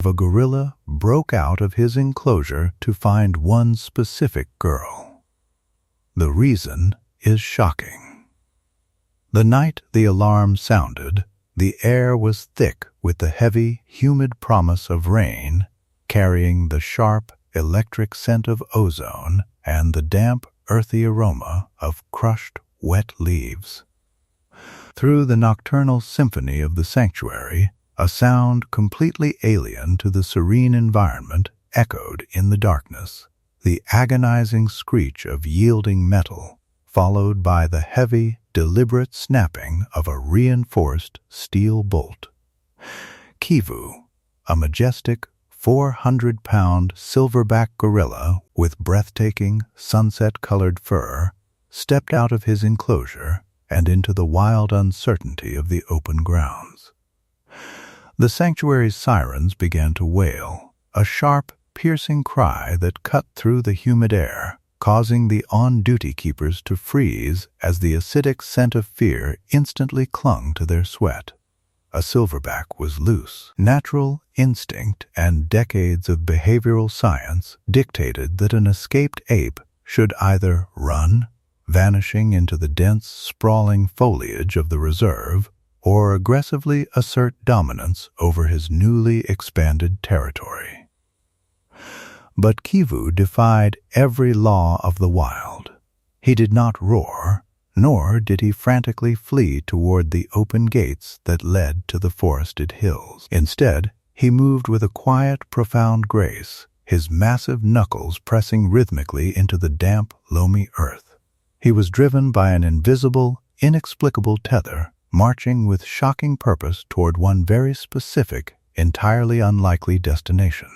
A gorilla broke out of his enclosure to find one specific girl. The reason is shocking. The night the alarm sounded, the air was thick with the heavy, humid promise of rain, carrying the sharp, electric scent of ozone and the damp, earthy aroma of crushed, wet leaves. Through the nocturnal symphony of the sanctuary, a sound completely alien to the serene environment echoed in the darkness, the agonizing screech of yielding metal, followed by the heavy, deliberate snapping of a reinforced steel bolt. Kivu, a majestic 400-pound silverback gorilla with breathtaking, sunset-colored fur, stepped out of his enclosure and into the wild uncertainty of the open grounds. The sanctuary's sirens began to wail, a sharp, piercing cry that cut through the humid air, causing the on-duty keepers to freeze as the acidic scent of fear instantly clung to their sweat. A silverback was loose. Natural instinct and decades of behavioral science dictated that an escaped ape should either run, vanishing into the dense, sprawling foliage of the reserve, or aggressively assert dominance over his newly expanded territory. But Kivu defied every law of the wild. He did not roar, nor did he frantically flee toward the open gates that led to the forested hills. Instead, he moved with a quiet, profound grace, his massive knuckles pressing rhythmically into the damp, loamy earth. He was driven by an invisible, inexplicable tether, marching with shocking purpose toward one very specific, entirely unlikely destination.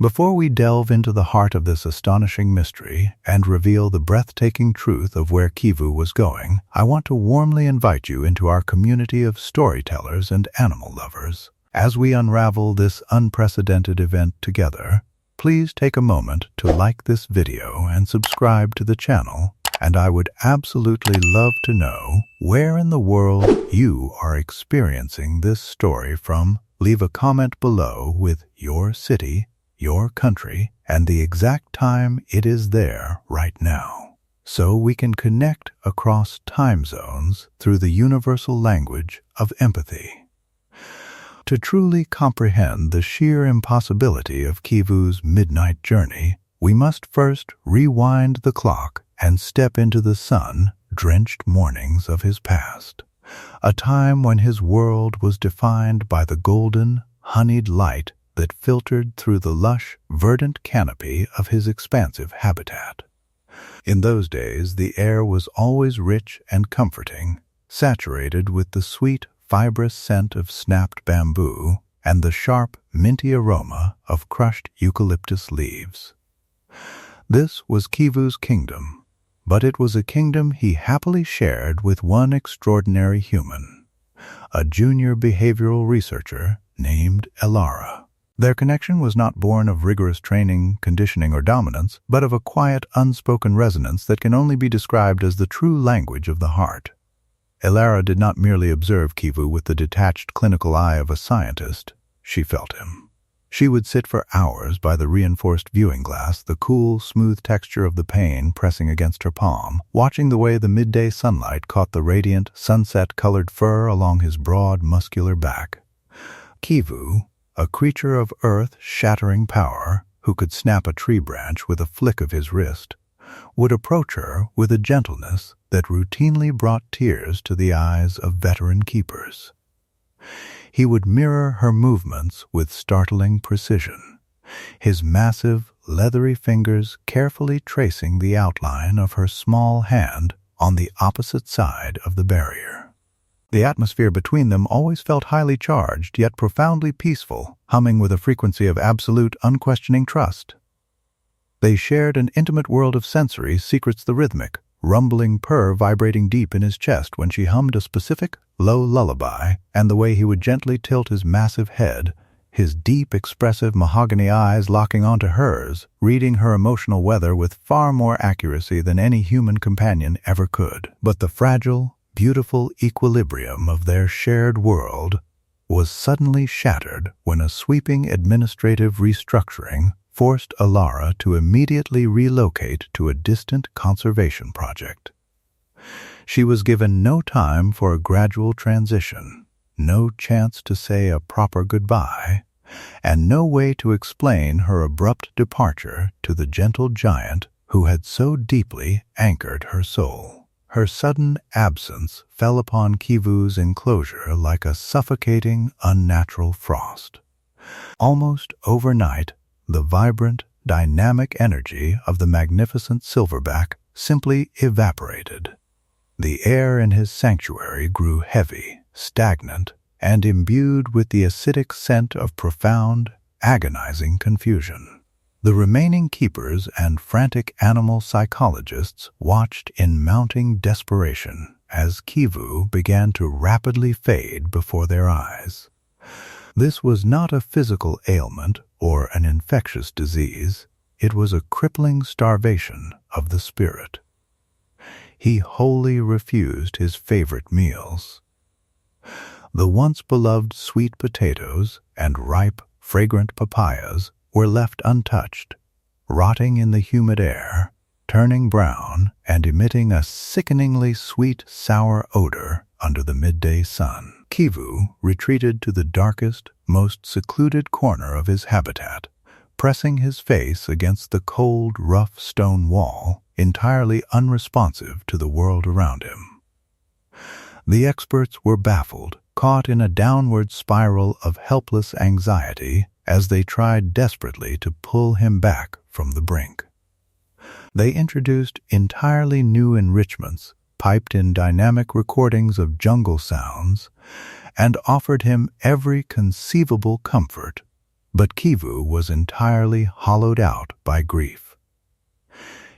Before we delve into the heart of this astonishing mystery and reveal the breathtaking truth of where Kivu was going, I want to warmly invite you into our community of storytellers and animal lovers. As we unravel this unprecedented event together, please take a moment to like this video and subscribe to the channel, and I would absolutely love to know where in the world you are experiencing this story from. Leave a comment below with your city, your country, and the exact time it is there right now, so we can connect across time zones through the universal language of empathy. To truly comprehend the sheer impossibility of Kivu's midnight journey, we must first rewind the clock and step into the sun-drenched mornings of his past, a time when his world was defined by the golden, honeyed light that filtered through the lush, verdant canopy of his expansive habitat. In those days, the air was always rich and comforting, saturated with the sweet, fibrous scent of snapped bamboo and the sharp, minty aroma of crushed eucalyptus leaves. This was Kivu's kingdom, but it was a kingdom he happily shared with one extraordinary human, a junior behavioral researcher named Elara. Their connection was not born of rigorous training, conditioning, or dominance, but of a quiet, unspoken resonance that can only be described as the true language of the heart. Elara did not merely observe Kivu with the detached clinical eye of a scientist. She felt him. She would sit for hours by the reinforced viewing glass, the cool, smooth texture of the pane pressing against her palm, watching the way the midday sunlight caught the radiant, sunset-colored fur along his broad, muscular back. Kivu, a creature of earth-shattering power, who could snap a tree branch with a flick of his wrist, would approach her with a gentleness that routinely brought tears to the eyes of veteran keepers. He would mirror her movements with startling precision, his massive, leathery fingers carefully tracing the outline of her small hand on the opposite side of the barrier. The atmosphere between them always felt highly charged, yet profoundly peaceful, humming with a frequency of absolute, unquestioning trust. They shared an intimate world of sensory secrets, the rhythmic, rumbling purr vibrating deep in his chest when she hummed a specific, low lullaby, and the way he would gently tilt his massive head, his deep, expressive mahogany eyes locking onto hers, reading her emotional weather with far more accuracy than any human companion ever could. But the fragile, beautiful equilibrium of their shared world was suddenly shattered when a sweeping administrative restructuring forced Alara to immediately relocate to a distant conservation project. She was given no time for a gradual transition, no chance to say a proper goodbye, and no way to explain her abrupt departure to the gentle giant who had so deeply anchored her soul. Her sudden absence fell upon Kivu's enclosure like a suffocating, unnatural frost. Almost overnight, the vibrant, dynamic energy of the magnificent silverback simply evaporated. The air in his sanctuary grew heavy, stagnant, and imbued with the acidic scent of profound, agonizing confusion. The remaining keepers and frantic animal psychologists watched in mounting desperation as Kivu began to rapidly fade before their eyes. This was not a physical ailment or an infectious disease. It was a crippling starvation of the spirit. He wholly refused his favorite meals. The once beloved sweet potatoes and ripe, fragrant papayas were left untouched, rotting in the humid air, turning brown and emitting a sickeningly sweet, sour odor under the midday sun. Kivu retreated to the darkest, most secluded corner of his habitat, pressing his face against the cold, rough stone wall, entirely unresponsive to the world around him. The experts were baffled, caught in a downward spiral of helpless anxiety as they tried desperately to pull him back from the brink. They introduced entirely new enrichments, piped in dynamic recordings of jungle sounds, and offered him every conceivable comfort, but Kivu was entirely hollowed out by grief.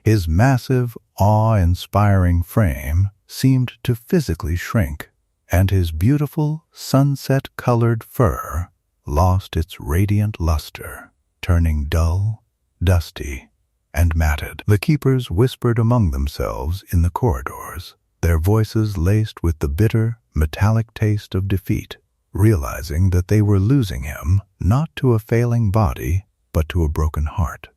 His massive, awe-inspiring frame seemed to physically shrink, and his beautiful, sunset-colored fur lost its radiant luster, turning dull, dusty, and matted. The keepers whispered among themselves in the corridors, their voices laced with the bitter, metallic taste of defeat, realizing that they were losing him not to a failing body, but to a broken heart.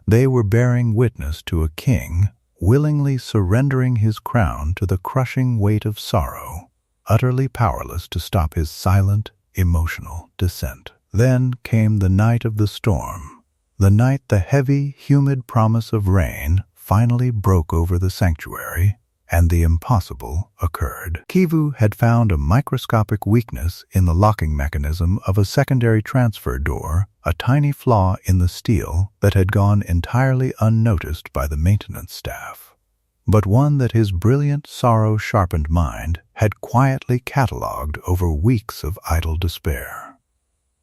They were bearing witness to a king willingly surrendering his crown to the crushing weight of sorrow, utterly powerless to stop his silent, emotional descent. Then came the night of the storm, the night the heavy, humid promise of rain finally broke over the sanctuary, and the impossible occurred. Kivu had found a microscopic weakness in the locking mechanism of a secondary transfer door, a tiny flaw in the steel that had gone entirely unnoticed by the maintenance staff, but one that his brilliant, sorrow-sharpened mind had quietly catalogued over weeks of idle despair.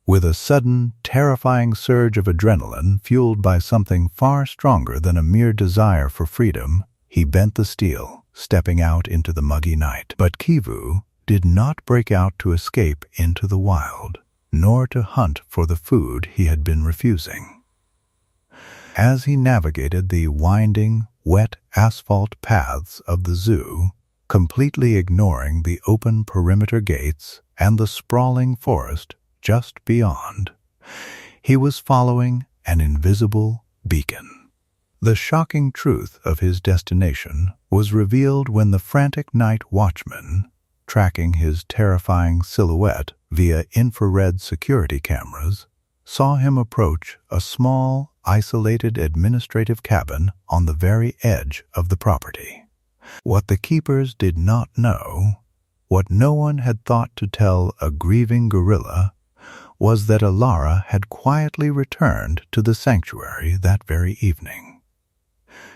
With a sudden, terrifying surge of adrenaline fueled by something far stronger than a mere desire for freedom, he bent the steel, stepping out into the muggy night. But Kivu did not break out to escape into the wild, nor to hunt for the food he had been refusing. As he navigated the winding, wet asphalt paths of the zoo, completely ignoring the open perimeter gates and the sprawling forest just beyond, he was following an invisible beacon. The shocking truth of his destination was revealed when the frantic night watchman, tracking his terrifying silhouette via infrared security cameras, saw him approach a small, isolated administrative cabin on the very edge of the property. What the keepers did not know, what no one had thought to tell a grieving gorilla, was that Alara had quietly returned to the sanctuary that very evening.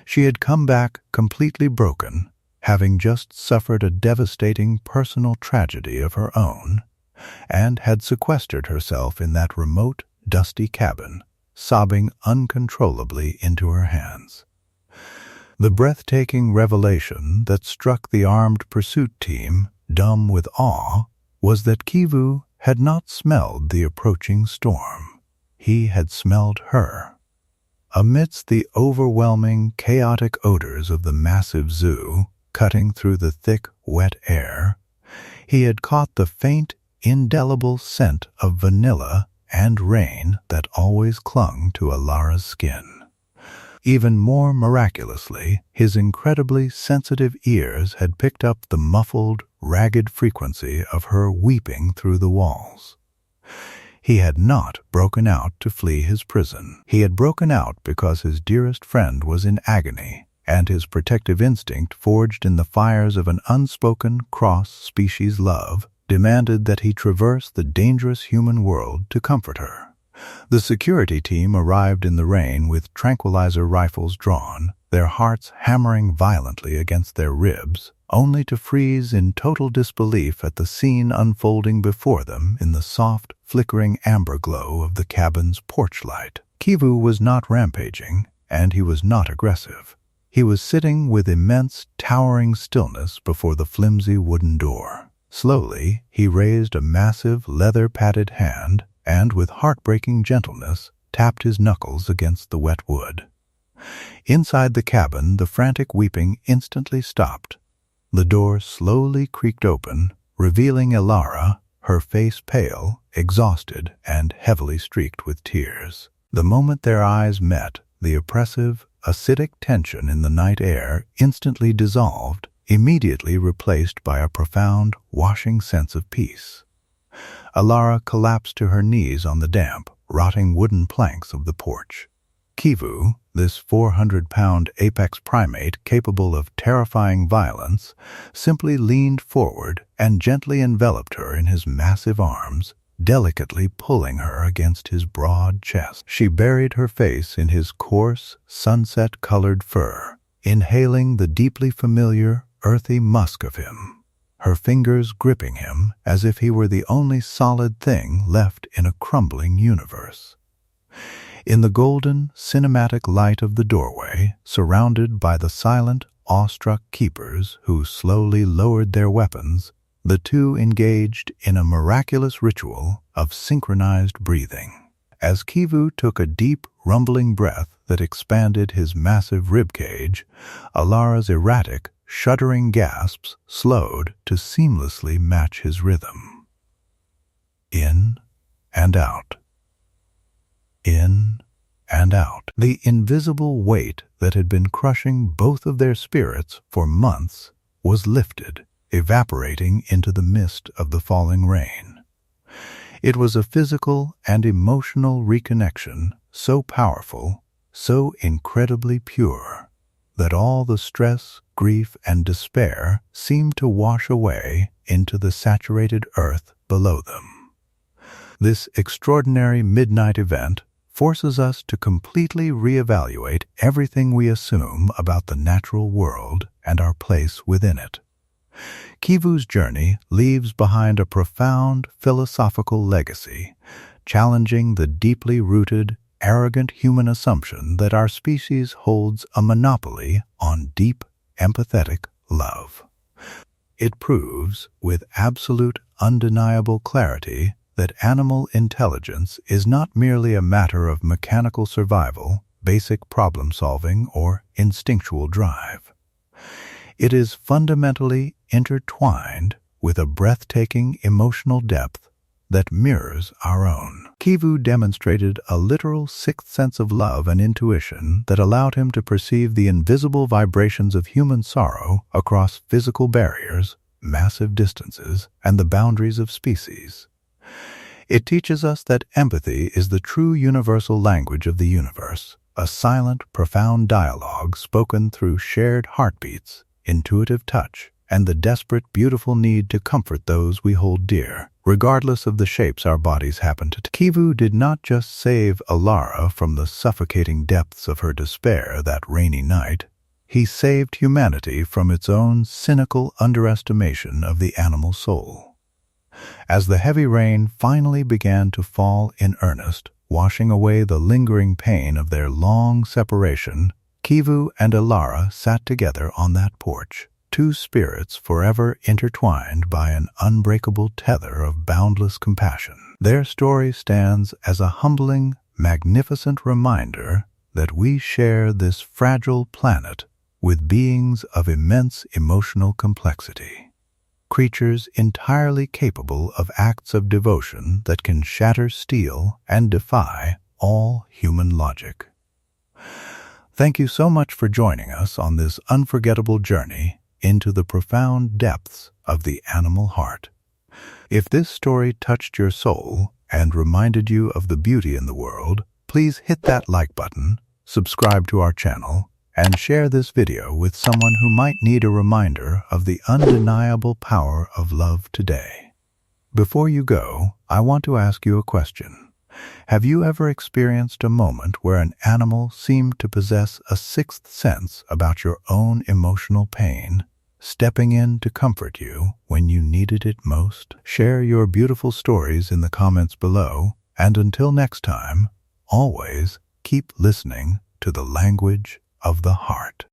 She had come back completely broken, having just suffered a devastating personal tragedy of her own, and had sequestered herself in that remote, dusty cabin, sobbing uncontrollably into her hands. The breathtaking revelation that struck the armed pursuit team dumb with awe was that Kivu had not smelled the approaching storm. He had smelled her. Amidst the overwhelming, chaotic odors of the massive zoo, cutting through the thick, wet air, he had caught the faint, indelible scent of vanilla and rain that always clung to Alara's skin. Even more miraculously, his incredibly sensitive ears had picked up the muffled, ragged frequency of her weeping through the walls. He had not broken out to flee his prison. He had broken out because his dearest friend was in agony, and his protective instinct, forged in the fires of an unspoken cross-species love, demanded that he traverse the dangerous human world to comfort her. The security team arrived in the rain with tranquilizer rifles drawn, their hearts hammering violently against their ribs, only to freeze in total disbelief at the scene unfolding before them in the soft, flickering amber glow of the cabin's porch light. Kivu was not rampaging, and he was not aggressive. He was sitting with immense, towering stillness before the flimsy wooden door. Slowly, he raised a massive, leather-padded hand and, with heartbreaking gentleness, tapped his knuckles against the wet wood. Inside the cabin, the frantic weeping instantly stopped. The door slowly creaked open, revealing Alara, her face pale, exhausted, and heavily streaked with tears. The moment their eyes met, the oppressive, acidic tension in the night air instantly dissolved, immediately replaced by a profound, washing sense of peace. Alara collapsed to her knees on the damp, rotting wooden planks of the porch. Kivu, this 400-pound apex primate capable of terrifying violence, simply leaned forward and gently enveloped her in his massive arms, delicately pulling her against his broad chest. She buried her face in his coarse, sunset-colored fur, inhaling the deeply familiar, earthy musk of him, her fingers gripping him as if he were the only solid thing left in a crumbling universe. In the golden, cinematic light of the doorway, surrounded by the silent, awestruck keepers who slowly lowered their weapons, the two engaged in a miraculous ritual of synchronized breathing. As Kivu took a deep, rumbling breath that expanded his massive ribcage, Alara's erratic, shuddering gasps slowed to seamlessly match his rhythm. In and out. In and out. The invisible weight that had been crushing both of their spirits for months was lifted, evaporating into the mist of the falling rain. It was a physical and emotional reconnection so powerful, so incredibly pure, that all the stress, grief, and despair seemed to wash away into the saturated earth below them. This extraordinary midnight event forces us to completely reevaluate everything we assume about the natural world and our place within it. Kivu's journey leaves behind a profound philosophical legacy, challenging the deeply rooted, arrogant human assumption that our species holds a monopoly on deep, empathetic love. It proves, with absolute, undeniable clarity, that animal intelligence is not merely a matter of mechanical survival, basic problem-solving, or instinctual drive. It is fundamentally intertwined with a breathtaking emotional depth that mirrors our own. Kivu demonstrated a literal sixth sense of love and intuition that allowed him to perceive the invisible vibrations of human sorrow across physical barriers, massive distances, and the boundaries of species. It teaches us that empathy is the true universal language of the universe, a silent, profound dialogue spoken through shared heartbeats, intuitive touch, and the desperate, beautiful need to comfort those we hold dear, regardless of the shapes our bodies happen to take. Kivu did not just save Alara from the suffocating depths of her despair that rainy night. He saved humanity from its own cynical underestimation of the animal soul. As the heavy rain finally began to fall in earnest, washing away the lingering pain of their long separation, Kivu and Alara sat together on that porch, two spirits forever intertwined by an unbreakable tether of boundless compassion. Their story stands as a humbling, magnificent reminder that we share this fragile planet with beings of immense emotional complexity. creatures entirely capable of acts of devotion that can shatter steel and defy all human logic. Thank you so much for joining us on this unforgettable journey into the profound depths of the animal heart. If this story touched your soul and reminded you of the beauty in the world, please hit that like button, subscribe to our channel, and share this video with someone who might need a reminder of the undeniable power of love today. Before you go, I want to ask you a question. Have you ever experienced a moment where an animal seemed to possess a sixth sense about your own emotional pain, stepping in to comfort you when you needed it most? Share your beautiful stories in the comments below, and until next time, always keep listening to the language of the heart.